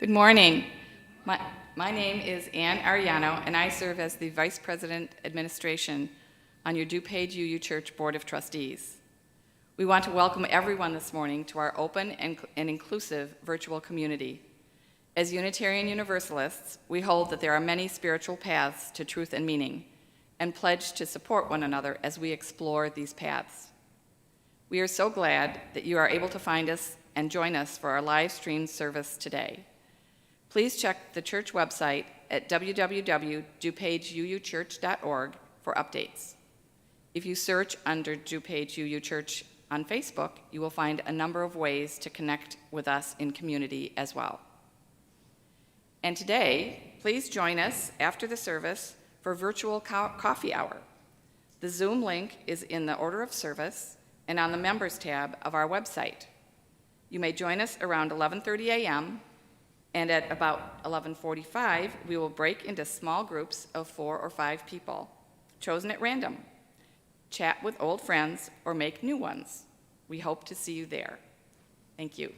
Good morning. My name is Ann Ariano, and I serve as the Vice President Administration on your DuPage UU Church Board of Trustees. We want to welcome everyone this morning to our open and inclusive virtual community. As Unitarian Universalists, we hold that there are many spiritual paths to truth and meaning, and pledge to support one another as we explore these paths. We are so glad that you are able to find us and join us for our live stream service today. Please check the church website at www.dupageuchurch.org for updates. If you search under DuPage UU Church on Facebook, you will find a number of ways to connect with us in community as well. And today, please join us after the service for virtual coffee hour. The Zoom link is in the order of service and on the members tab of our website. You may join us around 11:30 a.m. and at about 11:45, we will break into small groups of 4 or 5 people, chosen at random. Chat with old friends or make new ones. We hope to see you there. Thank you.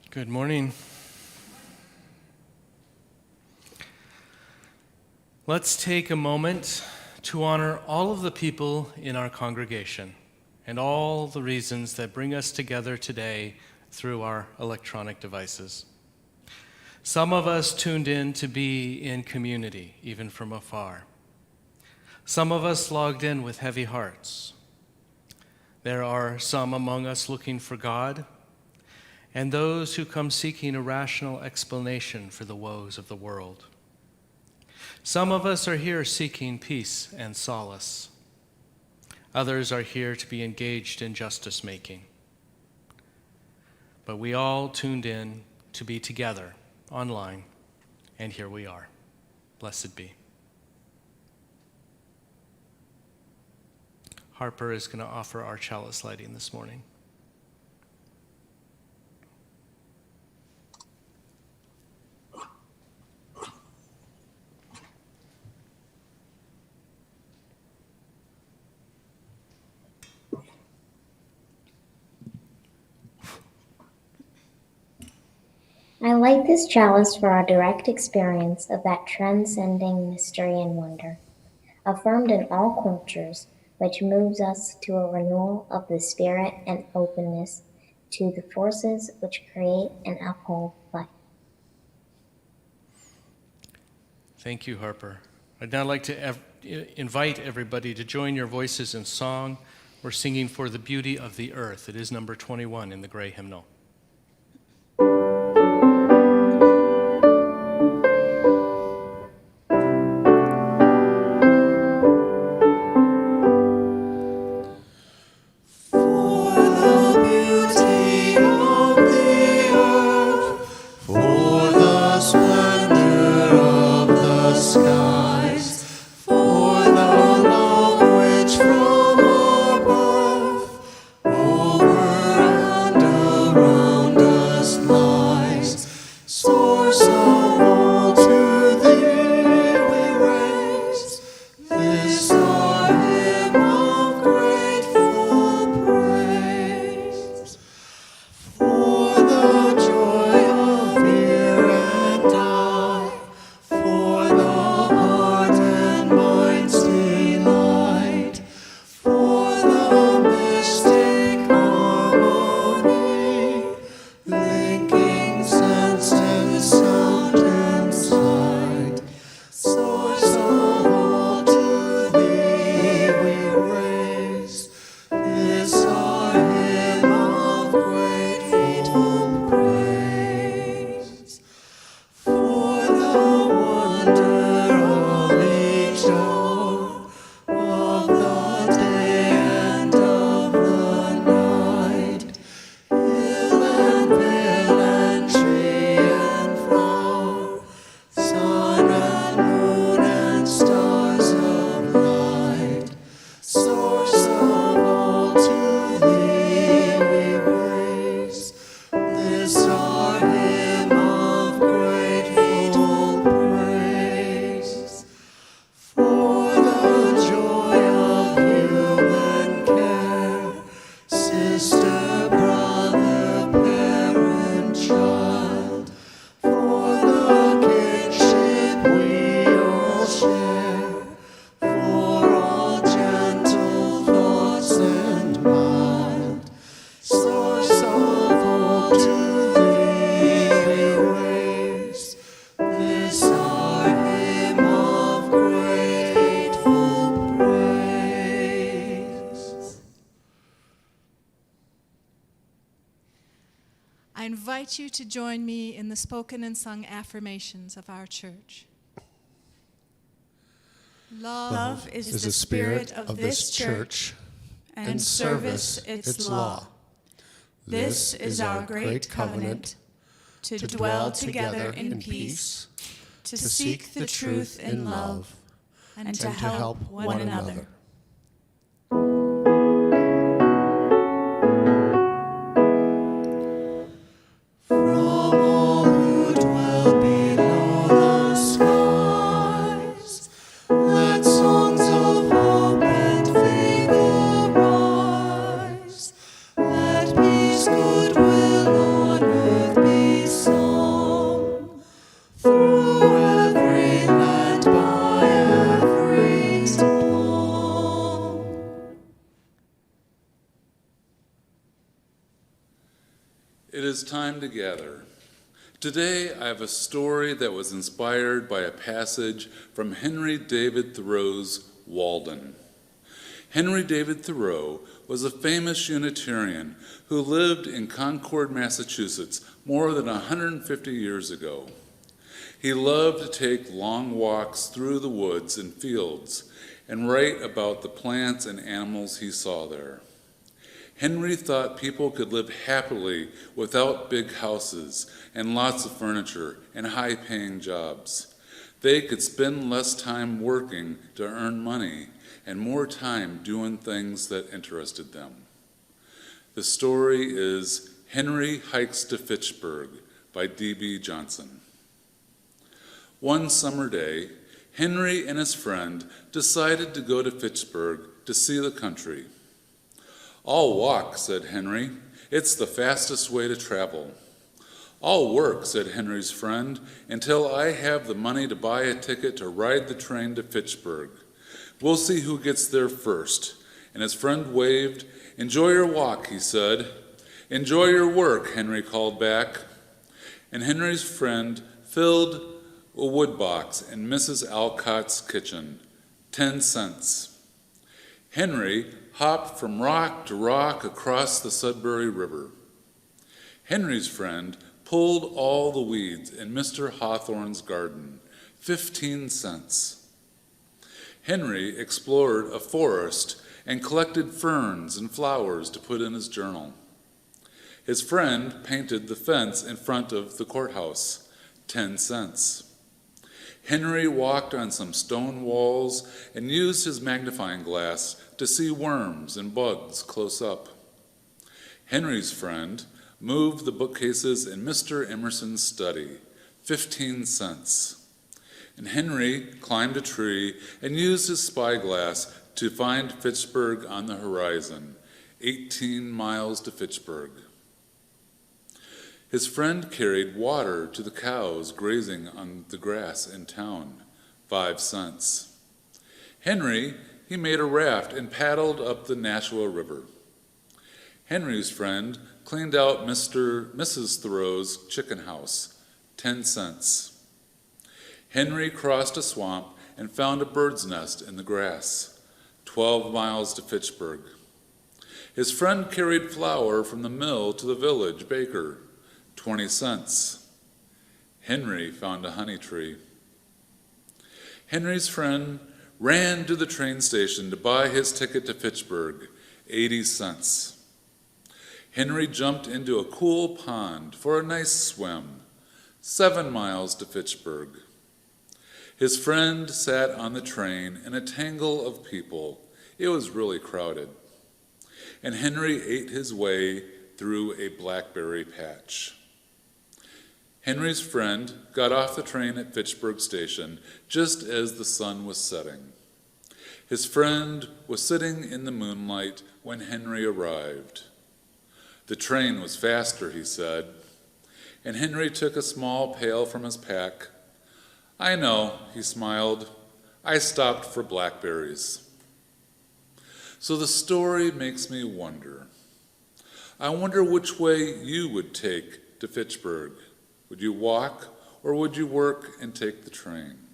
Good morning. Let's take a moment to honor all of the people in our congregation and all the reasons that bring us together today through our electronic devices. Some of us tuned in to be in community, even from afar. Some of us logged in with heavy hearts. There are some among us looking for God, and those who come seeking a rational explanation for the woes of the world. Some of us are here seeking peace and solace. Others are here to be engaged in justice making. But we all tuned in to be together online, and here we are. Blessed be. Harper is going to offer our chalice lighting this morning. I light this chalice for our direct experience of that transcending mystery and wonder, affirmed in all cultures, which moves us to a renewal of the spirit and openness to the forces which create and uphold life. Thank you, Harper. I'd now like to invite everybody to join your voices in song. We're singing For the Beauty of the Earth. It is number 21 in the Gray Hymnal. Over and around. invite you to join me in the spoken and sung affirmations of our church. Love is the spirit of this church, and service its law. This is our great covenant, to dwell together in peace, to seek the truth in love, and to help one another. It is time to gather. Today I have a story that was inspired by a passage from Henry David Thoreau's Walden. Henry David Thoreau was a famous Unitarian who lived in Concord, Massachusetts more than 150 years ago. He loved to take long walks through the woods and fields and write about the plants and animals he saw there. Henry thought people could live happily without big houses and lots of furniture and high-paying jobs. They could spend less time working to earn money and more time doing things that interested them. The story is Henry Hikes to Fitchburg by D.B. Johnson. One summer day, Henry and his friend decided to go to Fitchburg to see the country. "I'll walk," said Henry. "It's the fastest way to travel." "I'll work," said Henry's friend, "until I have the money to buy a ticket to ride the train to Fitchburg. We'll see who gets there first." And his friend waved. "Enjoy your walk," he said. "Enjoy your work," Henry called back. And Henry's friend filled a wood box in Mrs. Alcott's kitchen, 10 cents. Henry hopped from rock to rock across the Sudbury River. Henry's friend pulled all the weeds in Mr. Hawthorne's garden, 15 cents. Henry explored a forest and collected ferns and flowers to put in his journal. His friend painted the fence in front of the courthouse, 10 cents. Henry walked on some stone walls and used his magnifying glass to see worms and bugs close up. Henry's friend moved the bookcases in Mr. Emerson's study, 15 cents. And Henry climbed a tree and used his spyglass to find Fitchburg on the horizon, 18 miles to Fitchburg. His friend carried water to the cows grazing on the grass in town, 5 cents. Henry, he made a raft and paddled up the Nashua River. Henry's friend cleaned out Mrs. Thoreau's chicken house, 10 cents. Henry crossed a swamp and found a bird's nest in the grass, 12 miles to Fitchburg. His friend carried flour from the mill to the village baker, 20 cents. Henry found a honey tree. Henry's friend ran to the train station to buy his ticket to Fitchburg, 80 cents. Henry jumped into a cool pond for a nice swim, 7 miles to Fitchburg. His friend sat on the train in a tangle of people. It was really crowded. And Henry ate his way through a blackberry patch. Henry's friend got off the train at Fitchburg Station just as the sun was setting. His friend was sitting in the moonlight when Henry arrived. The train was faster, he said, and Henry took a small pail from his pack. "I know," he smiled. "I stopped for blackberries." So the story makes me wonder. I wonder which way you would take to Fitchburg. Would you walk, or would you work and take the train?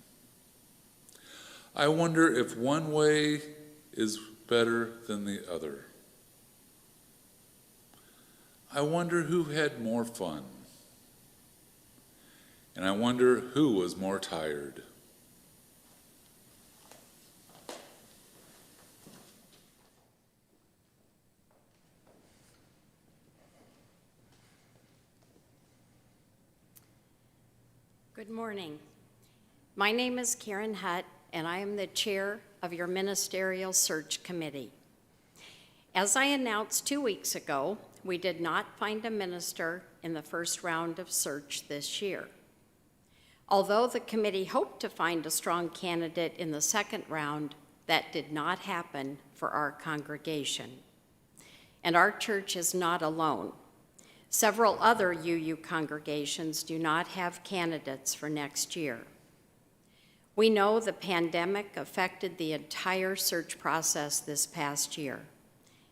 I wonder if one way is better than the other. I wonder who had more fun. And I wonder who was more tired. Good morning. My name is Karen Hutt, and I am the chair of your Ministerial Search Committee. As I announced 2 weeks ago, we did not find a minister in the first round of search this year. Although the committee hoped to find a strong candidate in the second round, that did not happen for our congregation. And our church is not alone. Several other UU congregations do not have candidates for next year. We know the pandemic affected the entire search process this past year,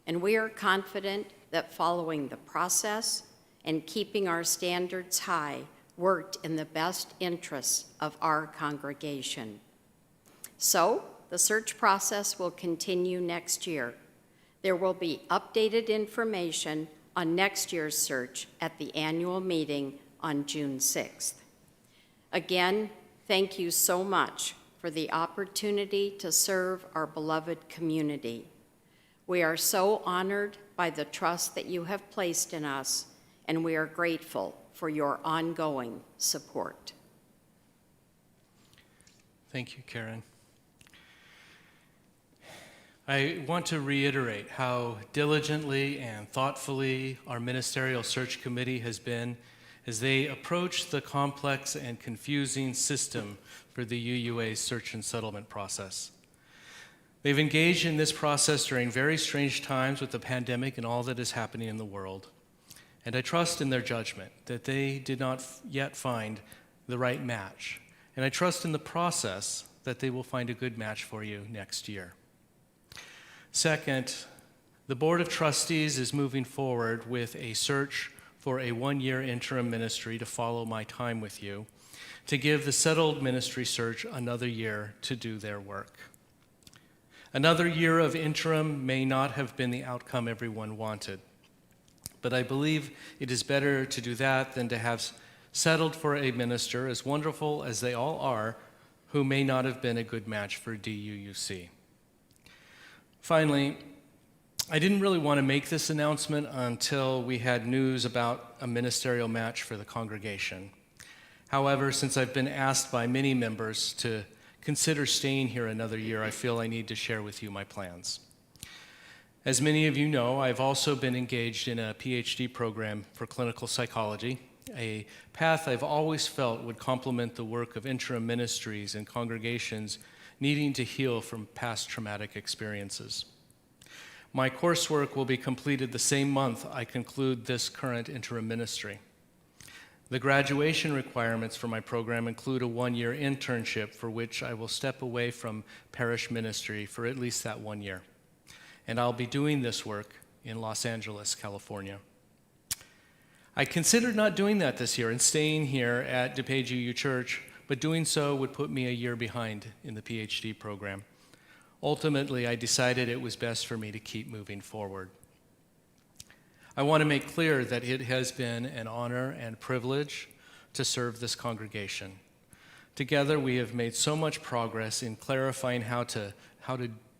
and we are confident that following the process and keeping our standards high worked in the best interests of our congregation. So, the search process will continue next year. There will be updated information on next year's search at the annual meeting on June 6th. Again, thank you so much for the opportunity to serve our beloved community. We are so honored by the trust that you have placed in us, and we are grateful for your ongoing support. Thank you, Karen. I want to reiterate how diligently and thoughtfully our Ministerial Search Committee has been as they approach the complex and confusing system for the UUA search and settlement process. They've engaged in this process during very strange times with the pandemic and all that is happening in the world. And I trust in their judgment that they did not yet find the right match. And I trust in the process that they will find a good match for you next year. Second, the Board of Trustees is moving forward with a search for a one-year interim ministry to follow my time with you, to give the settled ministry search another year to do their work. Another year of interim may not have been the outcome everyone wanted, but I believe it is better to do that than to have settled for a minister, as wonderful as they all are, who may not have been a good match for DUUC. Finally, I didn't really want to make this announcement until we had news about a ministerial match for the congregation. However, since I've been asked by many members to consider staying here another year, I feel I need to share with you my plans. As many of you know, I've also been engaged in a PhD program for clinical psychology, a path I've always felt would complement the work of interim ministries and congregations needing to heal from past traumatic experiences. My coursework will be completed the same month I conclude this current interim ministry. The graduation requirements for my program include a one-year internship for which I will step away from parish ministry for at least that 1 year. And I'll be doing this work in Los Angeles, California. I considered not doing that this year and staying here at DuPage UU Church, but doing so would put me a year behind in the PhD program. Ultimately, I decided it was best for me to keep moving forward. I want to make clear that it has been an honor and privilege to serve this congregation. Together, we have made so much progress in clarifying how to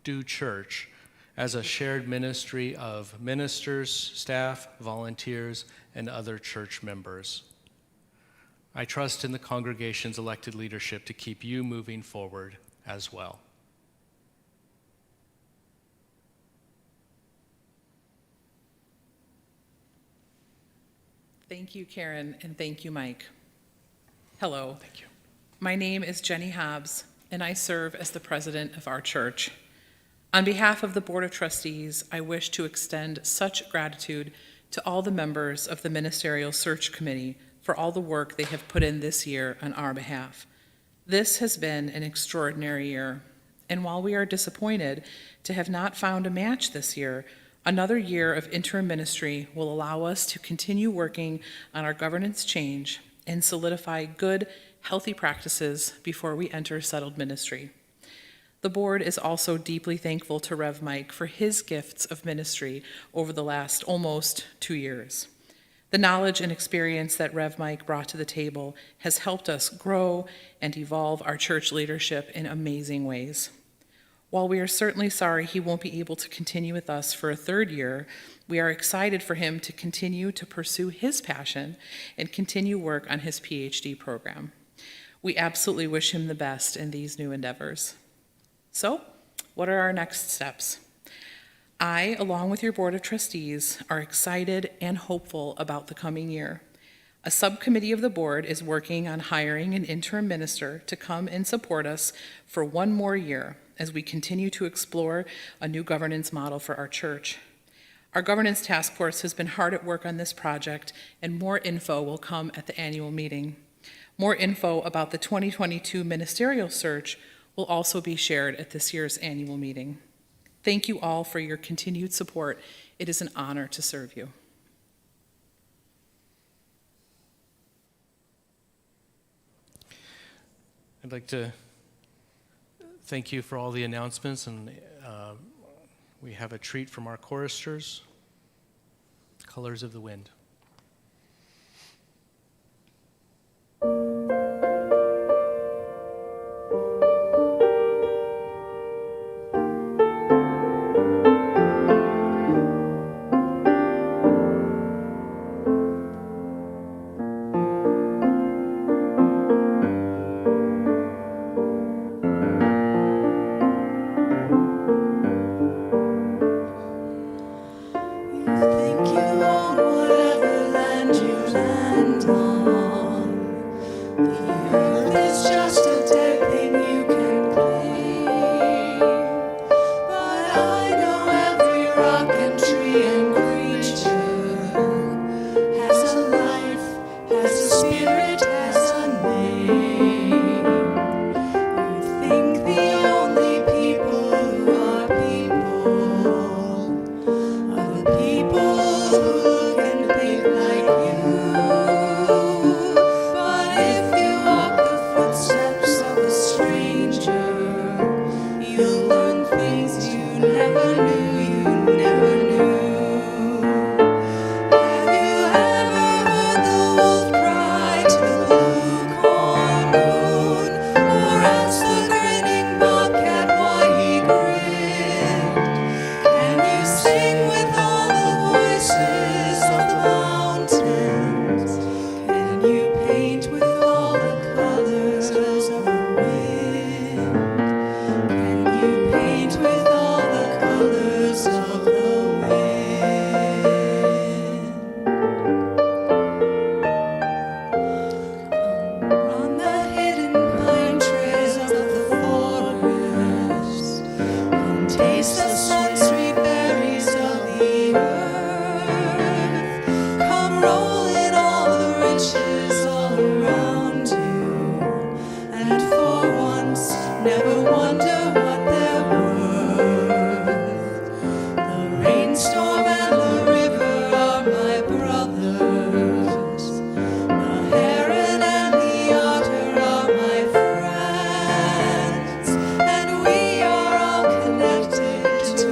do church as a shared ministry of ministers, staff, volunteers, and other church members. I trust in the congregation's elected leadership to keep you moving forward as well. Thank you, Karen, and thank you, Mike. Hello. Thank you. My name is Jenny Hobbs, and I serve as the president of our church. On behalf of the Board of Trustees, I wish to extend such gratitude to all the members of the Ministerial Search Committee for all the work they have put in this year on our behalf. This has been an extraordinary year, and while we are disappointed to have not found a match this year, another year of interim ministry will allow us to continue working on our governance change and solidify good, healthy practices before we enter settled ministry. The board is also deeply thankful to Rev. Mike for his gifts of ministry over the last almost 2 years. The knowledge and experience that Rev Mike brought to the table has helped us grow and evolve our church leadership in amazing ways. While we are certainly sorry he won't be able to continue with us for a third year, we are excited for him to continue to pursue his passion and continue work on his PhD program. We absolutely wish him the best in these new endeavors. So, what are our next steps? I, along with your Board of Trustees, are excited and hopeful about the coming year. A subcommittee of the board is working on hiring an interim minister to come and support us for one more year as we continue to explore a new governance model for our church. Our governance task force has been hard at work on this project, and more info will come at the annual meeting. More info about the 2022 ministerial search will also be shared at this year's annual meeting. Thank you all for your continued support. It is an honor to serve you. I'd like to thank you for all the announcements, and we have a treat from our choristers, Colors of the Wind. Think you own whatever land you land on. The earth is just a dead thing you can claim. But I know every rock and tree and creature has a life, has a spirit, has a name. You think the only people who are people are the people who look and think like you. But if you walk the footsteps of a stranger, you'll learn things you never knew. Have you ever heard the wolf cry to the blue corn moon, or asked the grinning bobcat why he grinned? Can you sing with all the voices of the mountains? Can you paint with all the colors of the wind? Can you paint with all the colors of the wind? On the hidden pine trees of the forest, come taste the sun-sweet berries of the earth. Come roll in all the riches all around you, and for once never wonder what they're worth. The rainstorm and the river are my brothers. The heron and the otter are my friends, and we are all connected to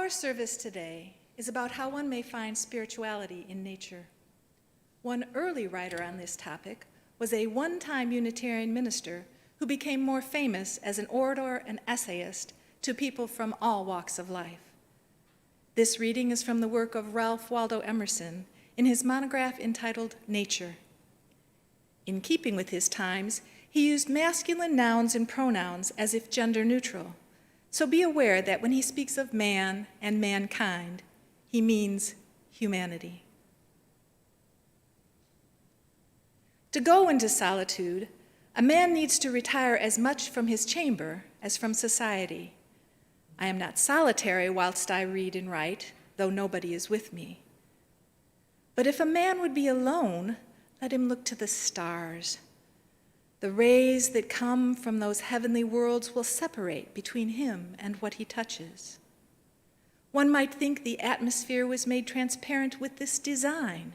Our service today is about how one may find spirituality in nature. One early writer on this topic was a one-time Unitarian minister who became more famous as an orator and essayist to people from all walks of life. This reading is from the work of Ralph Waldo Emerson in his monograph entitled Nature. In keeping with his times, he used masculine nouns and pronouns as if gender neutral. So be aware that when he speaks of man and mankind, he means humanity. To go into solitude, a man needs to retire as much from his chamber as from society. I am not solitary whilst I read and write, though nobody is with me. But if a man would be alone, let him look to the stars. The rays that come from those heavenly worlds will separate between him and what he touches. One might think the atmosphere was made transparent with this design,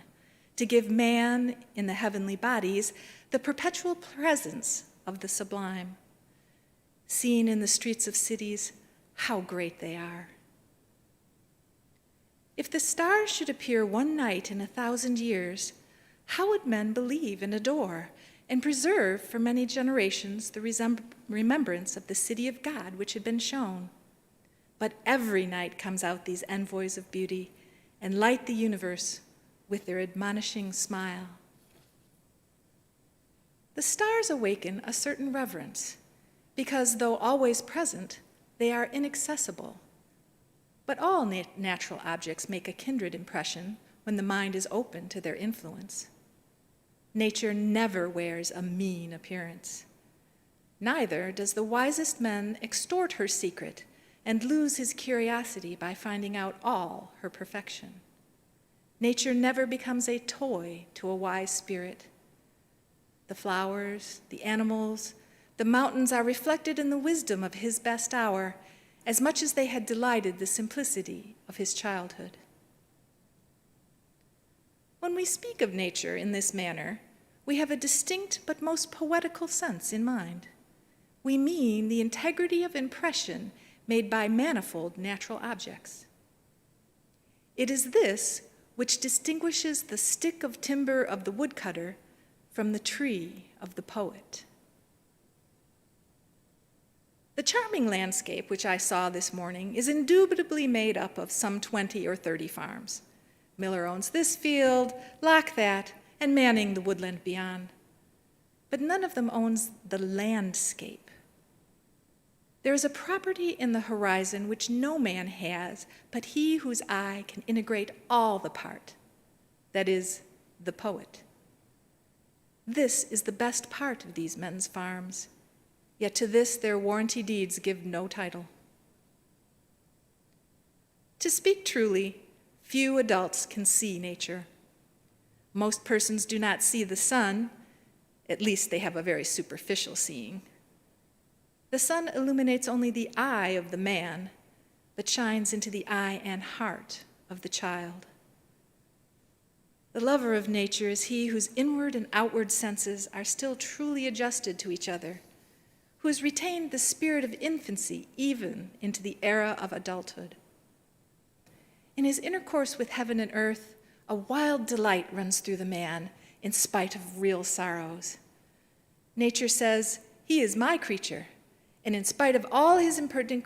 to give man in the heavenly bodies the perpetual presence of the sublime. Seen in the streets of cities, how great they are. If the stars should appear one night in 1,000 years, how would men believe and adore and preserve for many generations the remembrance of the city of God which had been shown? But every night comes out these envoys of beauty and light the universe with their admonishing smile. The stars awaken a certain reverence, because though always present, they are inaccessible. But all natural objects make a kindred impression when the mind is open to their influence. Nature never wears a mean appearance. Neither does the wisest man extort her secret and lose his curiosity by finding out all her perfection. Nature never becomes a toy to a wise spirit. The flowers, the animals, the mountains are reflected in the wisdom of his best hour, as much as they had delighted the simplicity of his childhood. When we speak of nature in this manner, we have a distinct but most poetical sense in mind. We mean the integrity of impression made by manifold natural objects. It is this which distinguishes the stick of timber of the woodcutter from the tree of the poet. The charming landscape which I saw this morning is indubitably made up of some 20 or 30 farms. Miller owns this field, Locke that, and Manning the woodland beyond. But none of them owns the landscape. There is a property in the horizon which no man has, but he whose eye can integrate all the part, that is, the poet. This is the best part of these men's farms, yet to this their warranty deeds give no title. To speak truly, few adults can see nature. Most persons do not see the sun, at least they have a very superficial seeing. The sun illuminates only the eye of the man, but shines into the eye and heart of the child. The lover of nature is he whose inward and outward senses are still truly adjusted to each other, who has retained the spirit of infancy even into the era of adulthood. In his intercourse with heaven and earth, a wild delight runs through the man in spite of real sorrows. Nature says, "He is my creature, and in spite of all his impertinent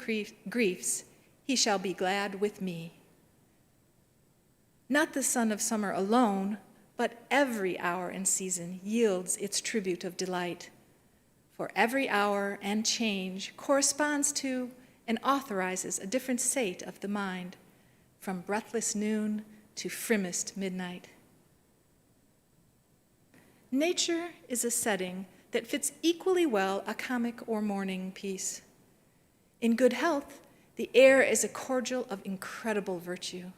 griefs, he shall be glad with me." Not the sun of summer alone, but every hour and season yields its tribute of delight. For every hour and change corresponds to and authorizes a different state of the mind, from breathless noon to frimmest midnight. Nature is a setting that fits equally well a comic or mourning piece. In good health, the air is a cordial of incredible virtue.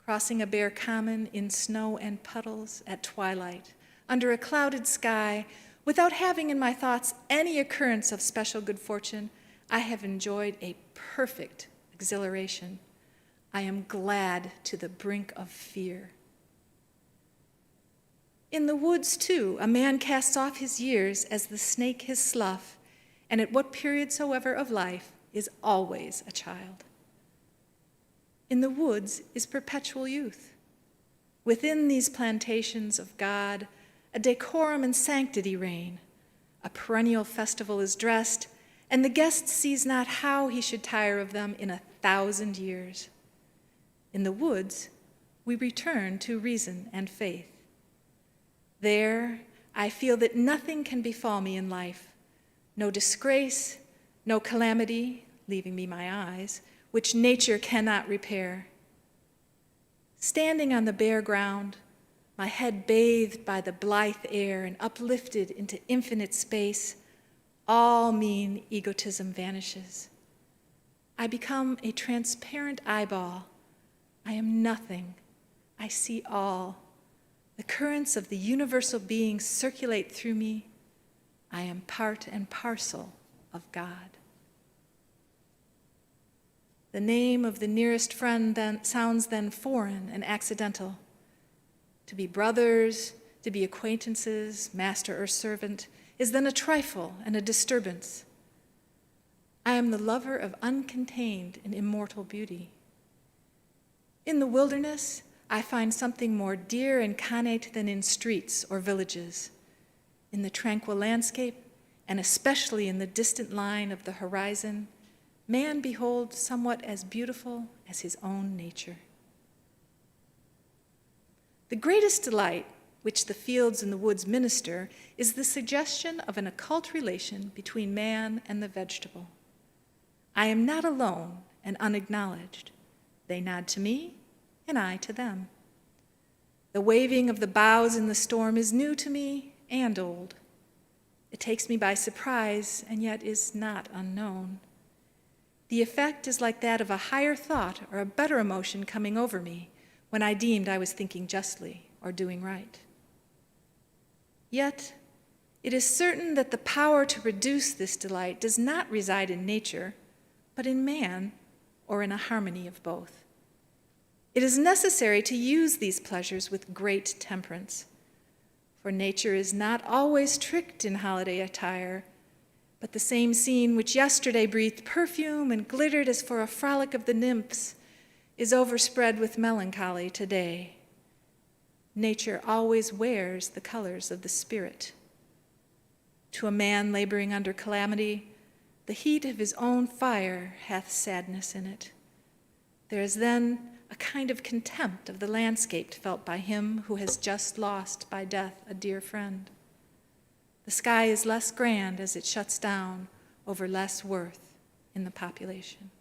Crossing a bare common in snow and puddles at twilight, under a clouded sky, without having in my thoughts any occurrence of special good fortune, I have enjoyed a perfect exhilaration. I am glad to the brink of fear. In the woods, too, a man casts off his years as the snake his slough, and at what period soever of life is always a child. in the woods is perpetual youth. Within these plantations of God, a decorum and sanctity reign. A perennial festival is dressed, and the guest sees not how he should tire of them in 1,000 years. In the woods, we return to reason and faith. There, I feel that nothing can befall me in life, no disgrace, no calamity, leaving me my eyes, which nature cannot repair. Standing on the bare ground, my head bathed by the blithe air and uplifted into infinite space, all mean egotism vanishes. I become a transparent eyeball. I am nothing. I see all. The currents of the universal being circulate through me. I am part and parcel of God. The name of the nearest friend then sounds then foreign and accidental. To be brothers, to be acquaintances, master or servant, is then a trifle and a disturbance. I am the lover of uncontained and immortal beauty. In the wilderness, I find something more dear and connate than in streets or villages. In the tranquil landscape, and especially in the distant line of the horizon, man beholds somewhat as beautiful as his own nature. The greatest delight which the fields and the woods minister is the suggestion of an occult relation between man and the vegetable. I am not alone and unacknowledged. They nod to me, and I to them. The waving of the boughs in the storm is new to me and old. It takes me by surprise, and yet is not unknown. The effect is like that of a higher thought or a better emotion coming over me when I deemed I was thinking justly or doing right. Yet, it is certain that the power to produce this delight does not reside in nature, but in man, or in a harmony of both. It is necessary to use these pleasures with great temperance, for nature is not always tricked in holiday attire, but the same scene which yesterday breathed perfume and glittered as for a frolic of the nymphs is overspread with melancholy today. Nature always wears the colors of the spirit. To a man laboring under calamity, the heat of his own fire hath sadness in it. There is then a kind of contempt of the landscape felt by him who has just lost by death a dear friend. The sky is less grand as it shuts down over less worth in the population.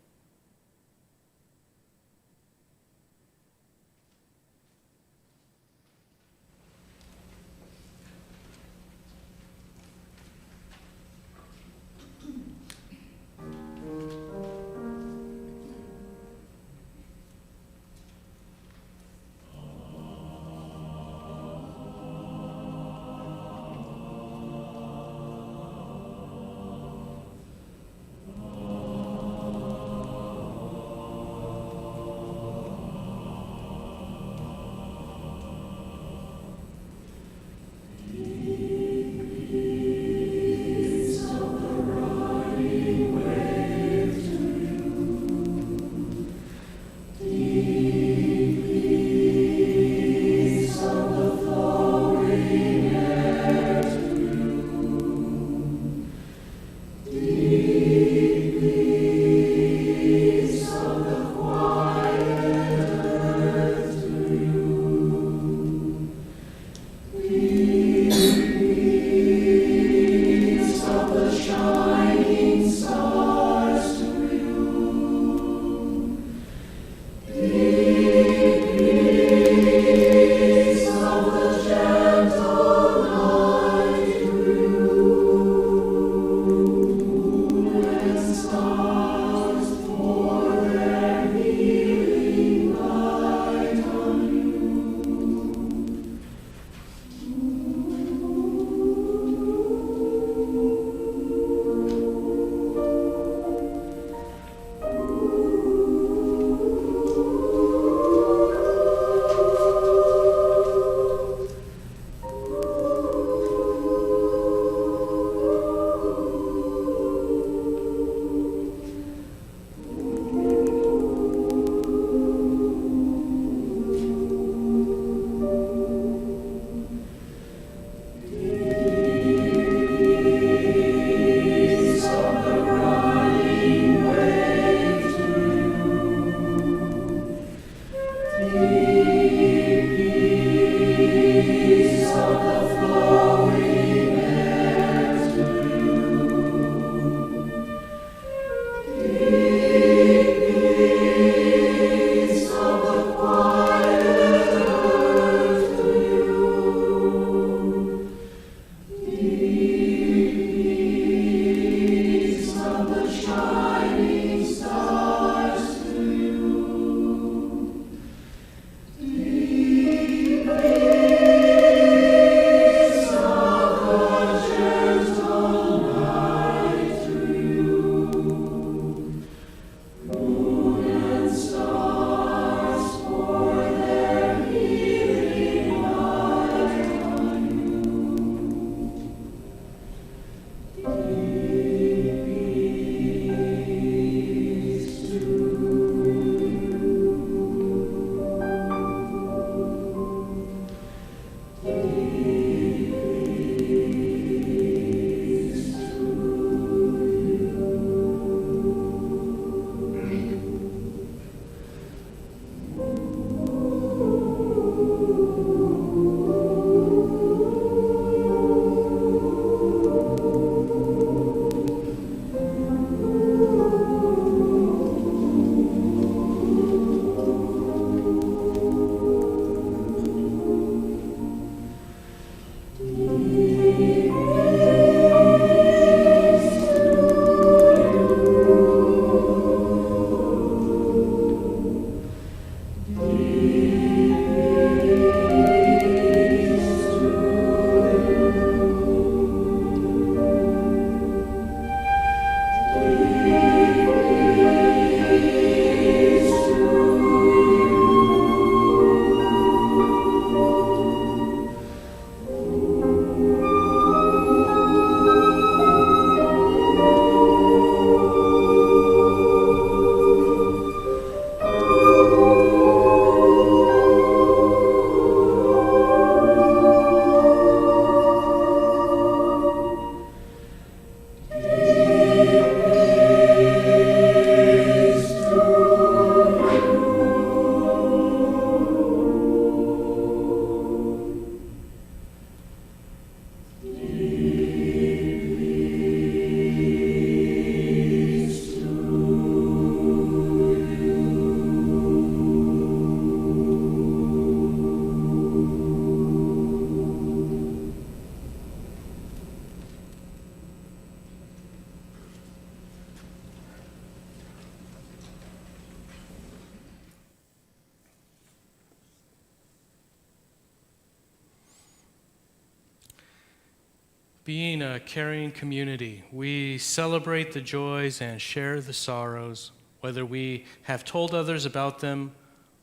Being a caring community, we celebrate the joys and share the sorrows, whether we have told others about them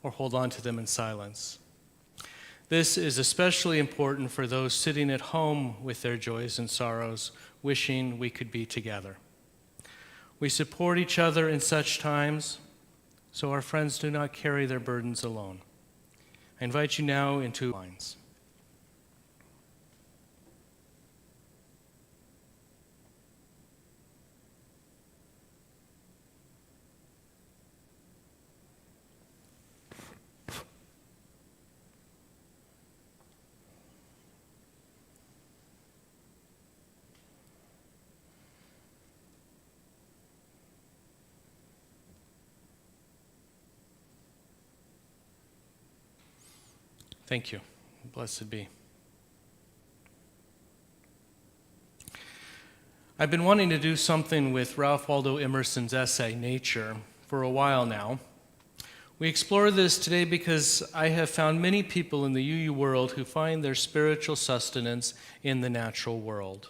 or hold on to them in silence. This is especially important for those sitting at home with their joys and sorrows, wishing we could be together. We support each other in such times, so our friends do not carry their burdens alone. I invite you now into lines. Thank you. Blessed be. I've been wanting to do something with Ralph Waldo Emerson's essay, Nature, for a while now. We explore this today because I have found many people in the UU world who find their spiritual sustenance in the natural world.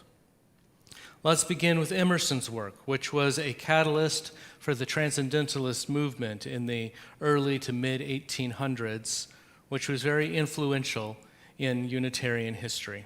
Let's begin with Emerson's work, which was a catalyst for the Transcendentalist movement in the early to mid-1800s, which was very influential in Unitarian history.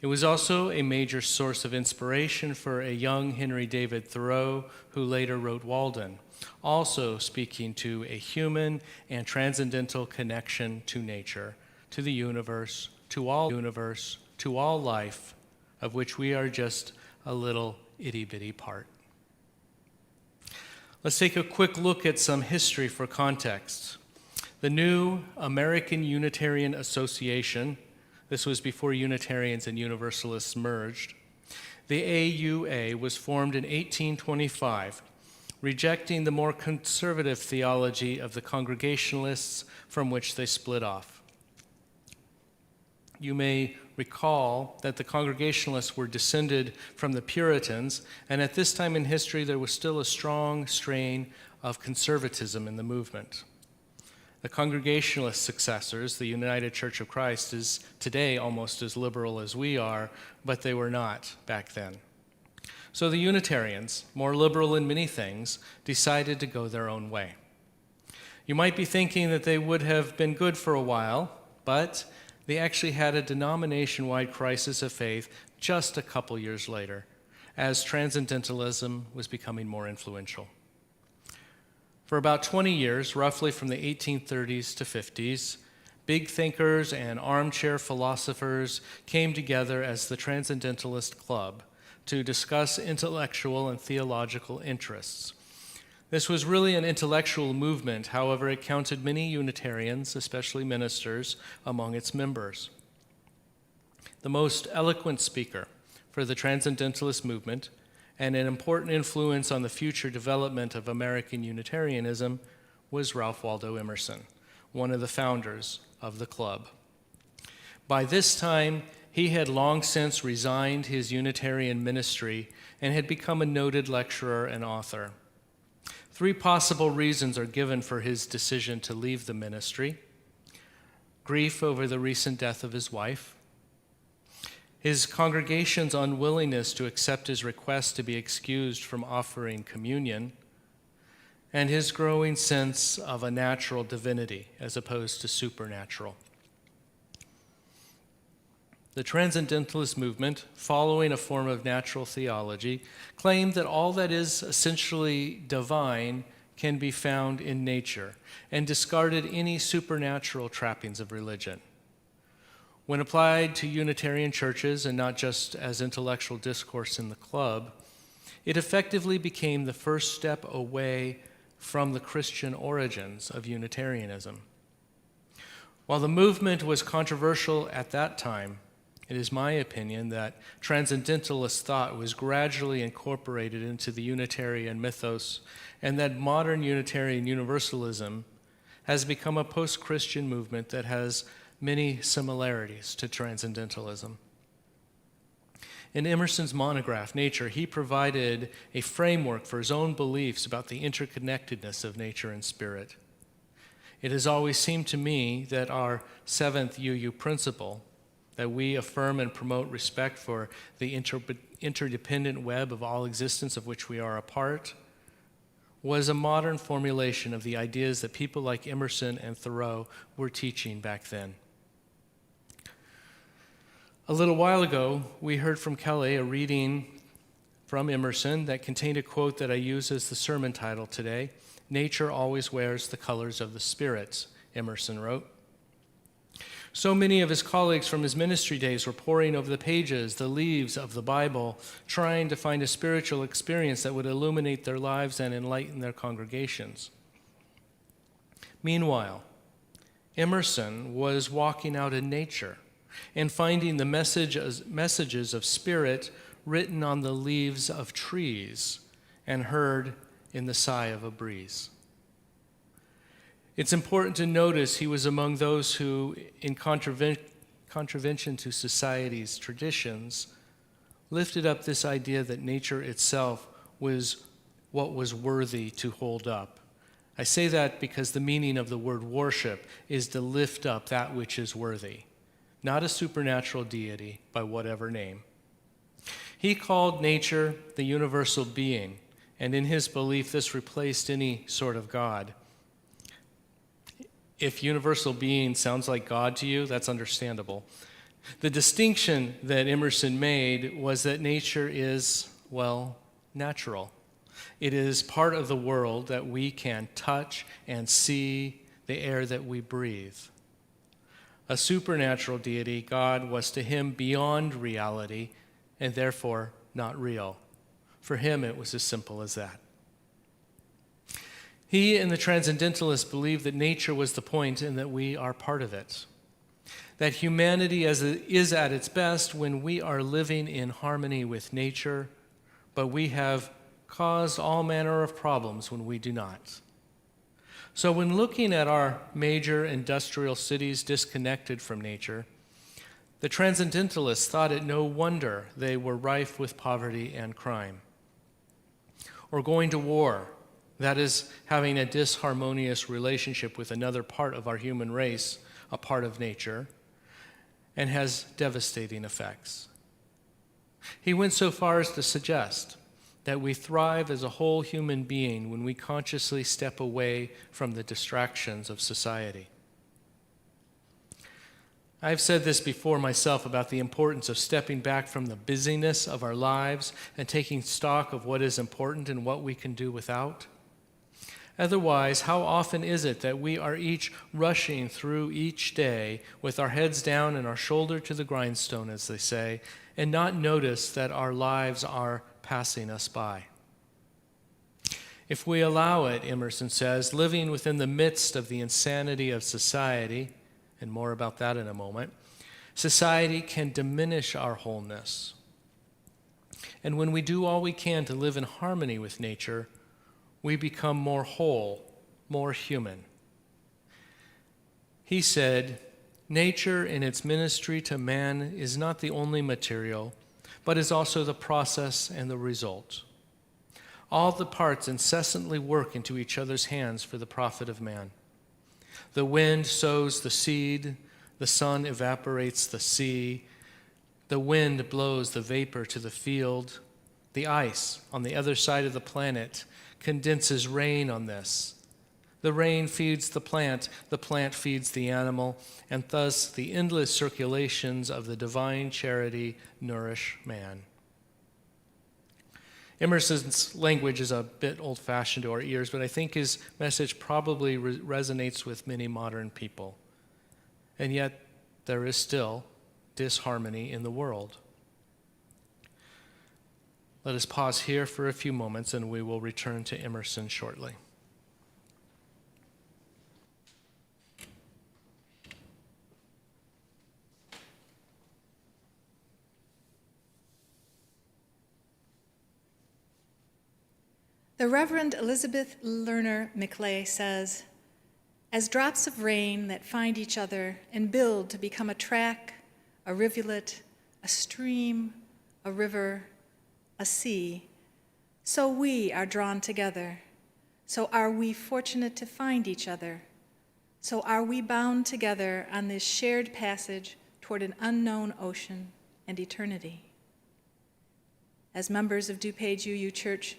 It was also a major source of inspiration for a young Henry David Thoreau, who later wrote Walden, also speaking to a human and transcendental connection to nature, to the universe, to all life, of which we are just a little itty-bitty part. Let's take a quick look at some history for context. The new American Unitarian Association, this was before Unitarians and Universalists merged, the AUA was formed in 1825, rejecting the more conservative theology of the Congregationalists from which they split off. You may recall that the Congregationalists were descended from the Puritans, and at this time in history there was still a strong strain of conservatism in the movement. The Congregationalist successors, the United Church of Christ, is today almost as liberal as we are, but they were not back then. So the Unitarians, more liberal in many things, decided to go their own way. You might be thinking that they would have been good for a while, but they actually had a denomination-wide crisis of faith just a couple years later, as Transcendentalism was becoming more influential. For about 20 years, roughly from the 1830s to 50s, big thinkers and armchair philosophers came together as the Transcendentalist Club to discuss intellectual and theological interests. This was really an intellectual movement, however, it counted many Unitarians, especially ministers, among its members. The most eloquent speaker for the Transcendentalist movement and an important influence on the future development of American Unitarianism was Ralph Waldo Emerson, one of the founders of the club. By this time, he had long since resigned his Unitarian ministry and had become a noted lecturer and author. 3 possible reasons are given for his decision to leave the ministry: grief over the recent death of his wife, his congregation's unwillingness to accept his request to be excused from offering communion, and his growing sense of a natural divinity as opposed to supernatural. The Transcendentalist movement, following a form of natural theology, claimed that all that is essentially divine can be found in nature, and discarded any supernatural trappings of religion. When applied to Unitarian churches, and not just as intellectual discourse in the club, it effectively became the first step away from the Christian origins of Unitarianism. While the movement was controversial at that time, it is my opinion that Transcendentalist thought was gradually incorporated into the Unitarian mythos, and that modern Unitarian Universalism has become a post-Christian movement that has many similarities to Transcendentalism. In Emerson's monograph, Nature, he provided a framework for his own beliefs about the interconnectedness of nature and spirit. It has always seemed to me that our 7th UU principle, that we affirm and promote respect for the interdependent web of all existence of which we are a part, was a modern formulation of the ideas that people like Emerson and Thoreau were teaching back then. A little while ago, we heard from Kelly a reading from Emerson that contained a quote that I use as the sermon title today. "Nature always wears the colors of the spirits," Emerson wrote. So many of his colleagues from his ministry days were poring over the pages, the leaves of the Bible, trying to find a spiritual experience that would illuminate their lives and enlighten their congregations. Meanwhile, Emerson was walking out in nature and finding the messages of spirit written on the leaves of trees and heard in the sigh of a breeze. It's important to notice he was among those who, in contravention to society's traditions, lifted up this idea that nature itself was what was worthy to hold up. I say that because the meaning of the word worship is to lift up that which is worthy, not a supernatural deity by whatever name. He called nature the universal being, and in his belief, this replaced any sort of God. If universal being sounds like God to you, that's understandable. The distinction that Emerson made was that nature is, well, natural. It is part of the world that we can touch and see, the air that we breathe. A supernatural deity, God, was to him beyond reality and therefore not real. For him, it was as simple as that. He and the Transcendentalists believed that nature was the point and that we are part of it. That humanity is at its best when we are living in harmony with nature, but we have caused all manner of problems when we do not. So when looking at our major industrial cities disconnected from nature, the Transcendentalists thought it no wonder they were rife with poverty and crime. Or going to war, that is, having a disharmonious relationship with another part of our human race, a part of nature, and has devastating effects. He went so far as to suggest that we thrive as a whole human being when we consciously step away from the distractions of society. I've said this before myself about the importance of stepping back from the busyness of our lives and taking stock of what is important and what we can do without. Otherwise, how often is it that we are each rushing through each day with our heads down and our shoulder to the grindstone, as they say, and not notice that our lives are passing us by? If we allow it, Emerson says, living within the midst of the insanity of society, and more about that in a moment, society can diminish our wholeness. And when we do all we can to live in harmony with nature, we become more whole, more human. He said, nature in its ministry to man is not the only material, but is also the process and the result. All the parts incessantly work into each other's hands for the profit of man. The wind sows the seed, the sun evaporates the sea, the wind blows the vapor to the field, the ice on the other side of the planet condenses rain on this. The rain feeds the plant feeds the animal, and thus the endless circulations of the divine charity nourish man. Emerson's language is a bit old-fashioned to our ears, but I think his message probably resonates with many modern people. And yet, there is still disharmony in the world. Let us pause here for a few moments, and we will return to Emerson shortly. The Reverend Elizabeth Lerner McClay says, as drops of rain that find each other and build to become a track, a rivulet, a stream, a river, a sea, so we are drawn together. So are we fortunate to find each other. So are we bound together on this shared passage toward an unknown ocean and eternity. As members of DuPage UU Church,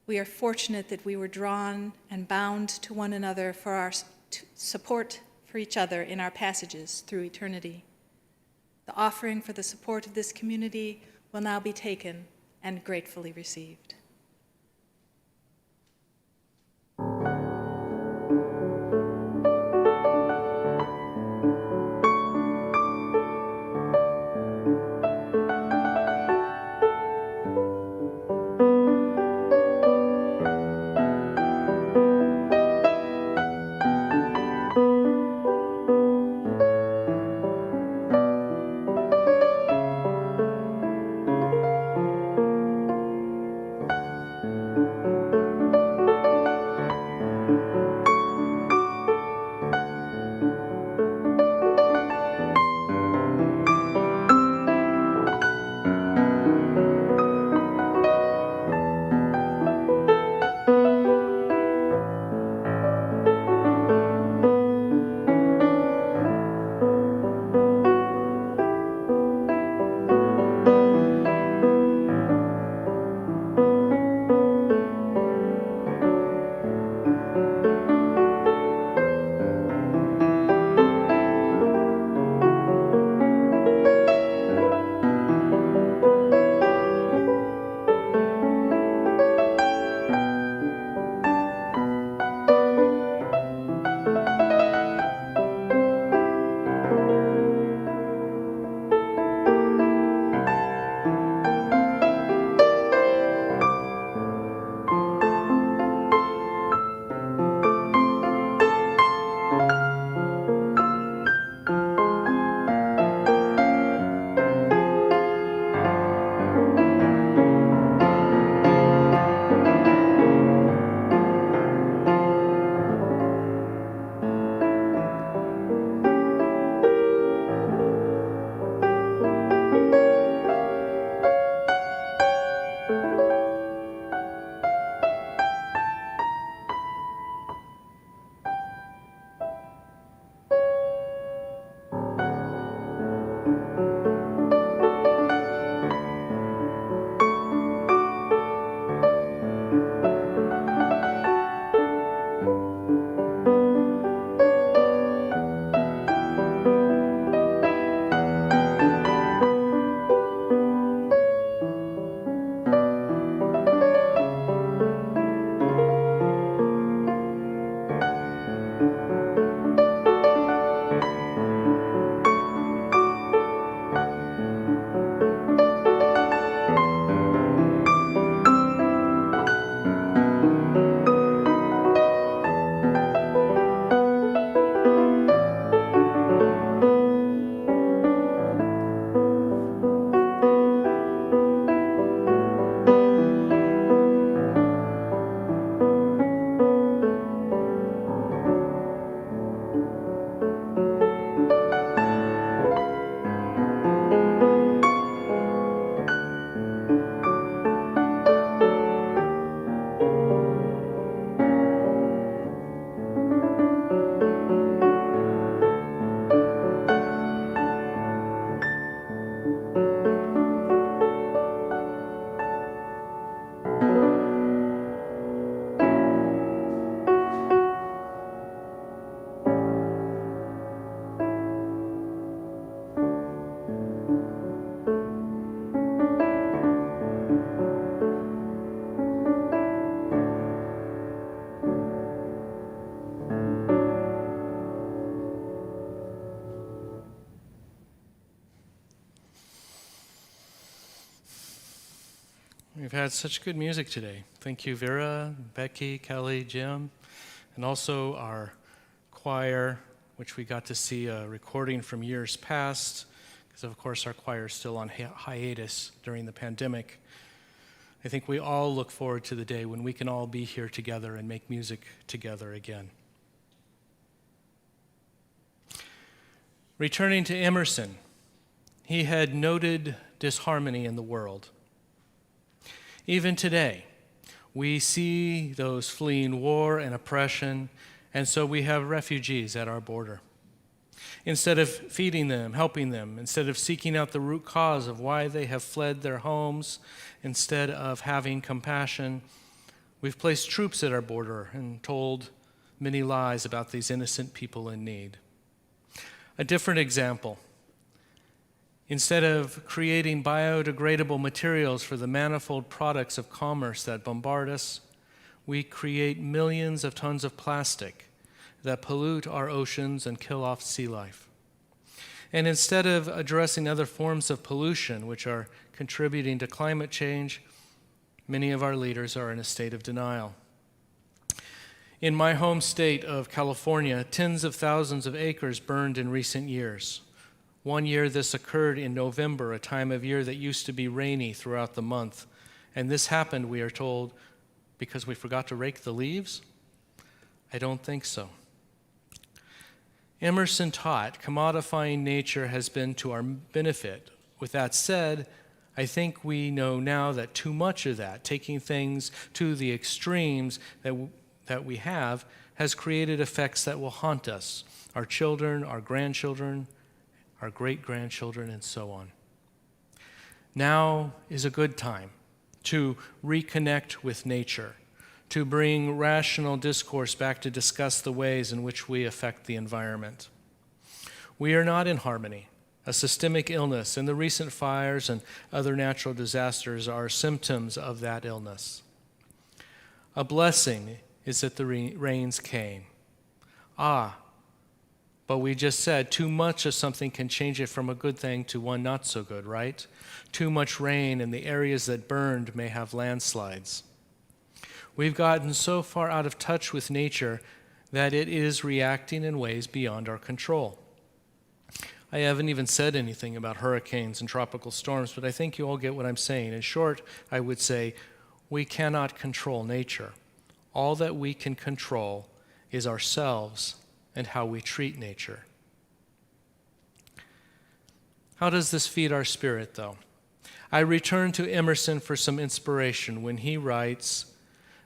we are fortunate that we were drawn and bound to one another for our support for each other in our passages through eternity. The offering for the support of this community will now be taken and gratefully received. We've had such good music today. Thank you, Vera, Becky, Kelly, Jim, and also our choir, which we got to see a recording from years past, because of course our choir is still on hiatus during the pandemic. I think we all look forward to the day when we can all be here together and make music together again. Returning to Emerson, he had noted disharmony in the world. Even today, we see those fleeing war and oppression, and so we have refugees at our border. Instead of feeding them, helping them, instead of seeking out the root cause of why they have fled their homes, instead of having compassion, we've placed troops at our border and told many lies about these innocent people in need. A different example. Instead of creating biodegradable materials for the manifold products of commerce that bombard us, we create millions of tons of plastic that pollute our oceans and kill off sea life. And instead of addressing other forms of pollution which are contributing to climate change, many of our leaders are in a state of denial. In my home state of California, tens of thousands of acres burned in recent years. One year this occurred in November, a time of year that used to be rainy throughout the month. And this happened, we are told, because we forgot to rake the leaves? I don't think so. Emerson taught commodifying nature has been to our benefit. With that said, I think we know now that too much of that, taking things to the extremes that we have, has created effects that will haunt us, our children, our grandchildren, our great-grandchildren, and so on. Now is a good time to reconnect with nature, to bring rational discourse back to discuss the ways in which we affect the environment. We are not in harmony. A systemic illness and the recent fires and other natural disasters are symptoms of that illness. A blessing is that the rains came. But we just said too much of something can change it from a good thing to one not so good, right? Too much rain and the areas that burned may have landslides. We've gotten so far out of touch with nature that it is reacting in ways beyond our control. I haven't even said anything about hurricanes and tropical storms, but I think you all get what I'm saying. In short, I would say we cannot control nature. All that we can control is ourselves and how we treat nature. How does this feed our spirit, though? I return to Emerson for some inspiration when he writes,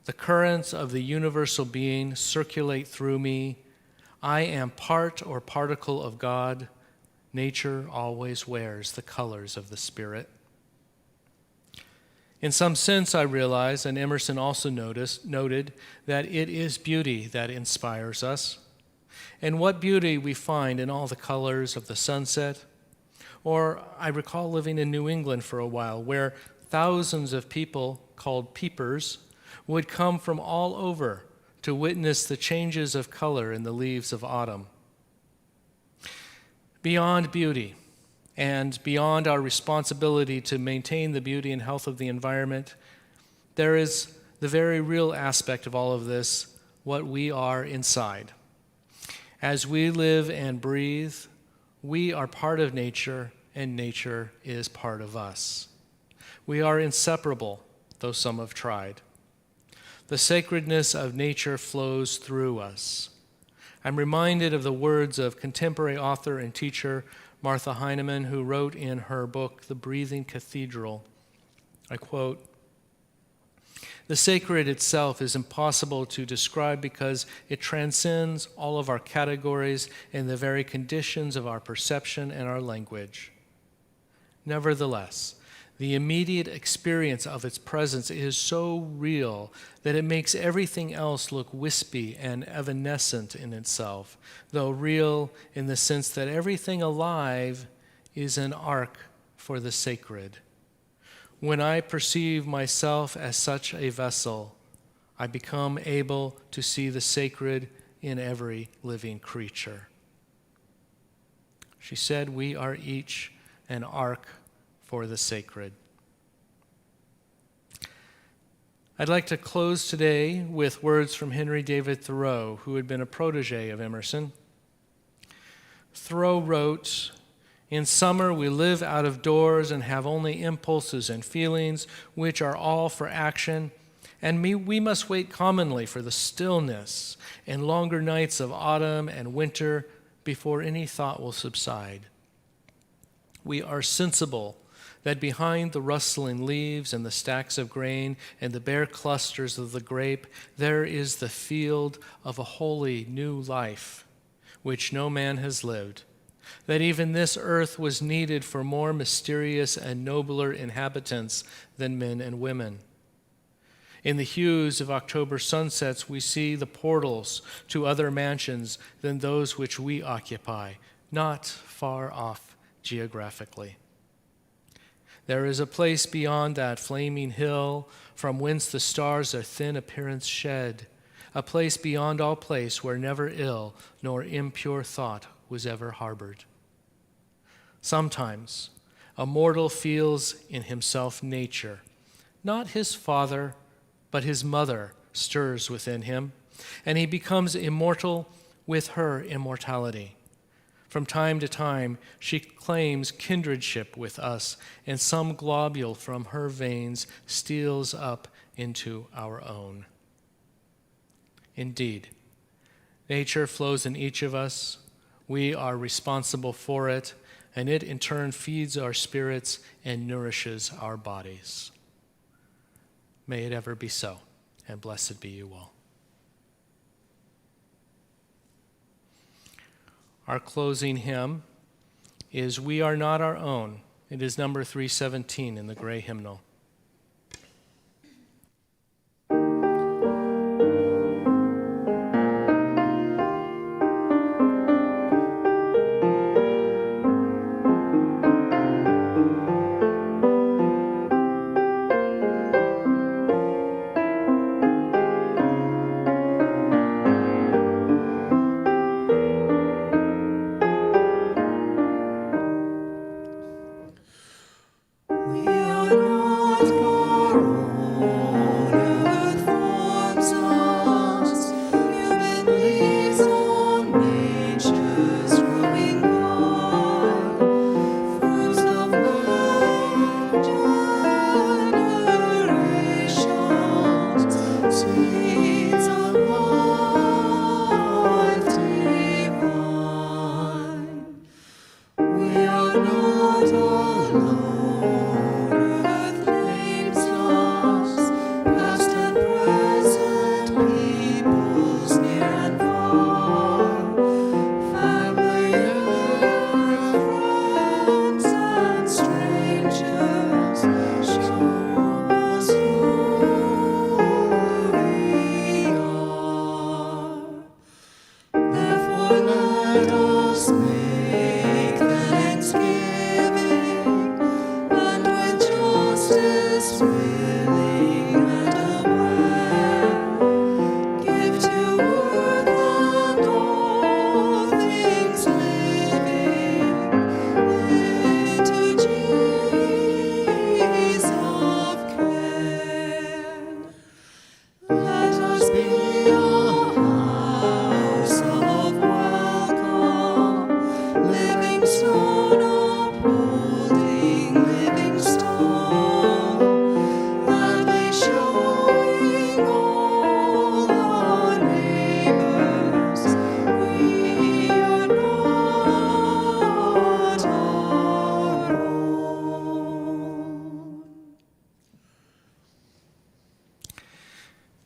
"The currents of the universal being circulate through me. I am part or particle of God. Nature always wears the colors of the Spirit." In some sense, I realize, and Emerson also noted, that it is beauty that inspires us. And what beauty we find in all the colors of the sunset. Or I recall living in New England for a while, where thousands of people called peepers would come from all over to witness the changes of color in the leaves of autumn. Beyond beauty, and beyond our responsibility to maintain the beauty and health of the environment, there is the very real aspect of all of this, what we are inside. As we live and breathe, we are part of nature, and nature is part of us. We are inseparable, though some have tried. The sacredness of nature flows through us. I'm reminded of the words of contemporary author and teacher Martha Heinemann, who wrote in her book, The Breathing Cathedral, I quote, "The sacred itself is impossible to describe because it transcends all of our categories and the very conditions of our perception and our language. Nevertheless, the immediate experience of its presence is so real that it makes everything else look wispy and evanescent in itself, though real in the sense that everything alive is an ark for the sacred. When I perceive myself as such a vessel, I become able to see the sacred in every living creature." She said, we are each an ark for the sacred. I'd like to close today with words from Henry David Thoreau, who had been a protege of Emerson. Thoreau wrote, "In summer we live out of doors and have only impulses and feelings, which are all for action, and we must wait commonly for the stillness and longer nights of autumn and winter before any thought will subside. We are sensible that behind the rustling leaves and the stacks of grain and the bare clusters of the grape, there is the field of a wholly new life, which no man has lived that even this earth was needed for more mysterious and nobler inhabitants than men and women. In the hues of October sunsets, we see the portals to other mansions than those which we occupy, not far off geographically. There is a place beyond that flaming hill from whence the stars their thin appearance shed, a place beyond all place where never ill nor impure thought was ever harbored. Sometimes a mortal feels in himself nature, not his father, but his mother stirs within him, and he becomes immortal with her immortality. From time to time, she claims kindredship with us, and some globule from her veins steals up into our own. Indeed, nature flows in each of us. We are responsible for it, and it in turn feeds our spirits and nourishes our bodies. May it ever be so, and blessed be you all. Our closing hymn is We Are Not Our Own. It is number 317 in the gray hymnal.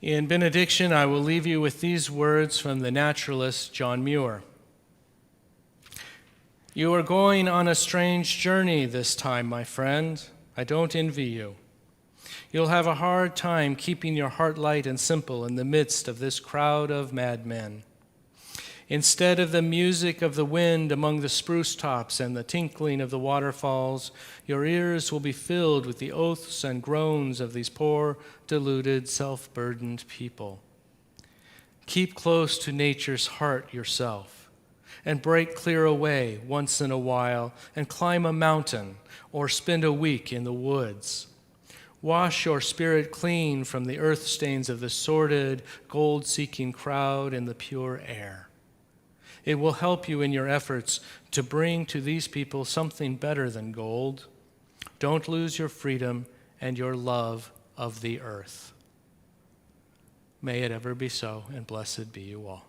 In benediction, I will leave you with these words from the naturalist John Muir. You are going on a strange journey this time, my friend. I don't envy you. You'll have a hard time keeping your heart light and simple in the midst of this crowd of madmen. Instead of the music of the wind among the spruce tops and the tinkling of the waterfalls, your ears will be filled with the oaths and groans of these poor, deluded, self-burdened people. Keep close to nature's heart yourself, and break clear away once in a while and climb a mountain or spend a week in the woods. Wash your spirit clean from the earth stains of the sordid, gold-seeking crowd in the pure air. It will help you in your efforts to bring to these people something better than gold. Don't lose your freedom and your love of the earth. May it ever be so, and blessed be you all.